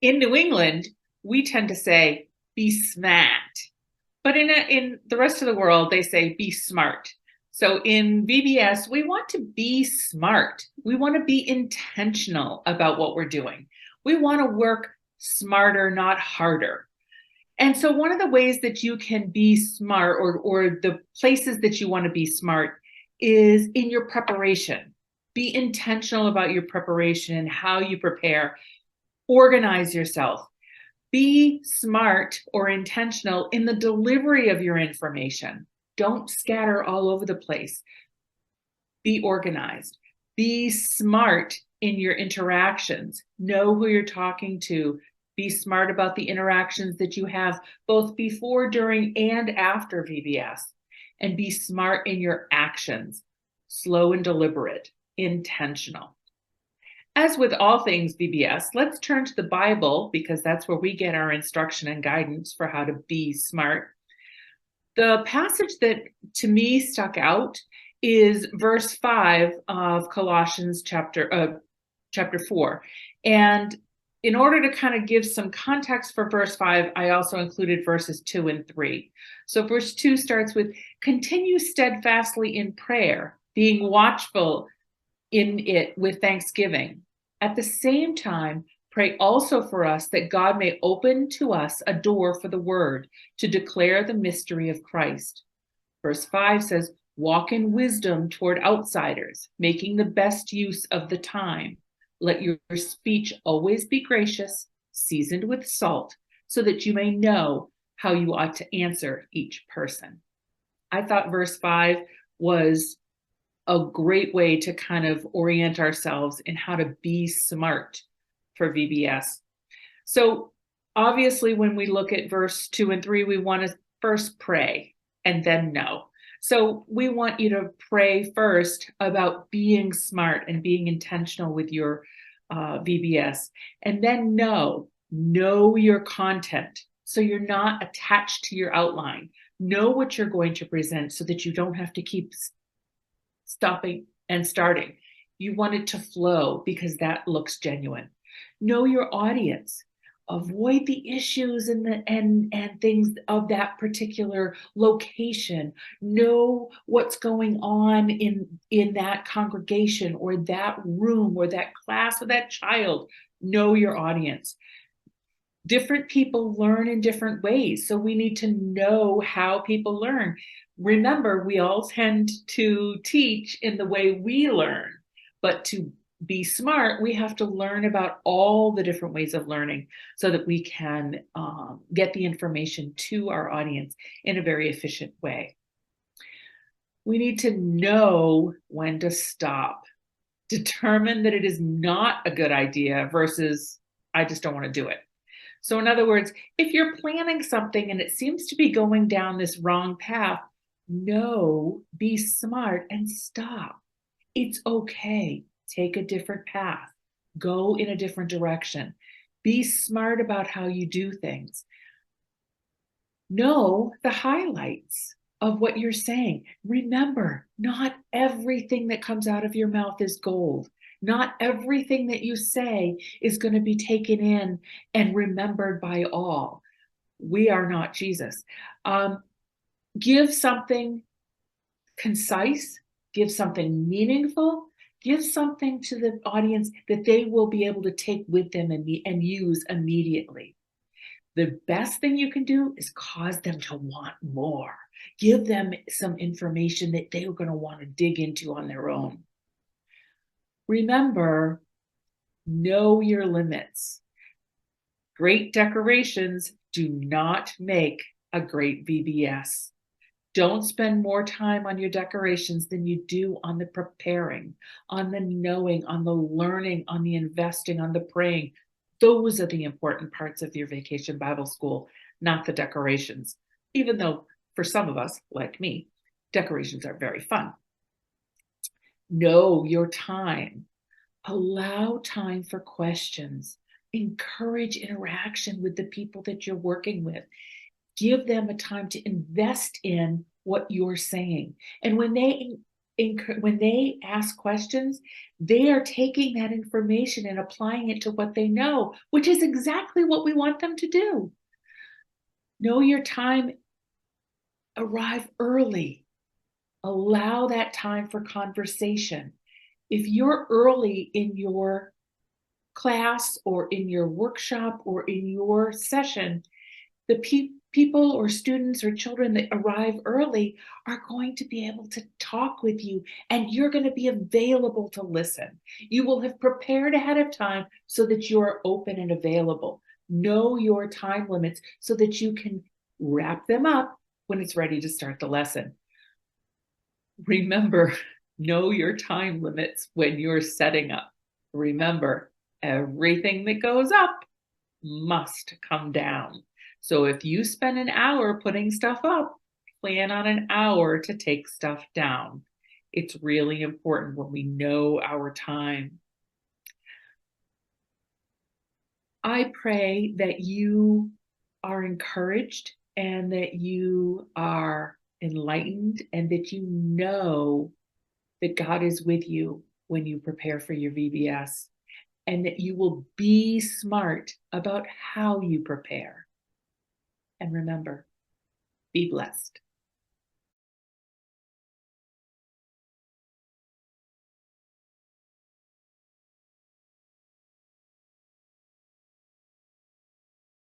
In New England, we tend to say, be smart. But in the rest of the world, they say, be smart. So in VBS, we want to be smart. We want to be intentional about what we're doing. We want to work smarter, not harder. And so one of the ways that you can be smart, or the places that you want to be smart, is in your preparation. Be intentional about your preparation and how you prepare. Organize yourself. Be smart or intentional in the delivery of your information. Don't scatter all over the place. Be organized. Be smart in your interactions. Know who you're talking to. Be smart about the interactions that you have both before, during, and after VBS. And be smart in your actions. Slow and deliberate, intentional. As with all things VBS, let's turn to the Bible because that's where we get our instruction and guidance for how to be smart. The passage that to me stuck out is verse 5 of Colossians chapter 4. And in order to kind of give some context for verse 5, I also included verses 2 and 3. So verse 2 starts with, continue steadfastly in prayer, being watchful in it with thanksgiving. At the same time, pray also for us that God may open to us a door for the word to declare the mystery of Christ. Verse 5 says, walk in wisdom toward outsiders, making the best use of the time. Let your speech always be gracious, seasoned with salt, so that you may know how you ought to answer each person. I thought verse 5 was a great way to kind of orient ourselves in how to be smart for VBS. So obviously, when we look at verse 2 and 3, we want to first pray and then know. So we want you to pray first about being smart and being intentional with your VBS, and then know your content. So you're not attached to your outline. Know what you're going to present so that you don't have to keep stopping and starting. You want it to flow because that looks genuine. Know your audience. Avoid the issues and things of that particular location. Know what's going on in that congregation or that room or that class or that child. Know your audience. Different people learn in different ways, so we need to know how people learn. Remember, we all tend to teach in the way we learn, but to be smart, we have to learn about all the different ways of learning so that we can get the information to our audience in a very efficient way. We need to know when to stop. Determine that it is not a good idea versus I just don't want to do it. So in other words, if you're planning something and it seems to be going down this wrong path, no, be smart and stop. It's okay. Take a different path. Go in a different direction. Be smart about how you do things. Know the highlights of what you're saying. Remember, not everything that comes out of your mouth is gold. Not everything that you say is going to be taken in and remembered by all. We are not Jesus. Give something concise, give something meaningful, give something to the audience that they will be able to take with them and use immediately. The best thing you can do is cause them to want more. Give them some information that they are going to want to dig into on their own. Remember, know your limits. Great decorations do not make a great VBS. Don't spend more time on your decorations than you do on the preparing, on the knowing, on the learning, on the investing, on the praying. Those are the important parts of your vacation Bible school, not the decorations, even though for some of us, like me, decorations are very fun. Know your time. Allow time for questions. Encourage interaction with the people that you're working with. Give them a time to invest in what you're saying. And when they when they ask questions, they are taking that information and applying it to what they know, which is exactly what we want them to do. Know your time, arrive early, allow that time for conversation. If you're early in your class or in your workshop or in your session, the people or students or children that arrive early are going to be able to talk with you, and you're going to be available to listen. You will have prepared ahead of time so that you're open and available. Know your time limits so that you can wrap them up when it's ready to start the lesson. Remember, know your time limits when you're setting up. Remember, everything that goes up must come down. So if you spend an hour putting stuff up, plan on an hour to take stuff down. It's really important when we know our time. I pray that you are encouraged and that you are enlightened and that you know that God is with you when you prepare for your VBS, and that you will be smart about how you prepare. And remember, be blessed.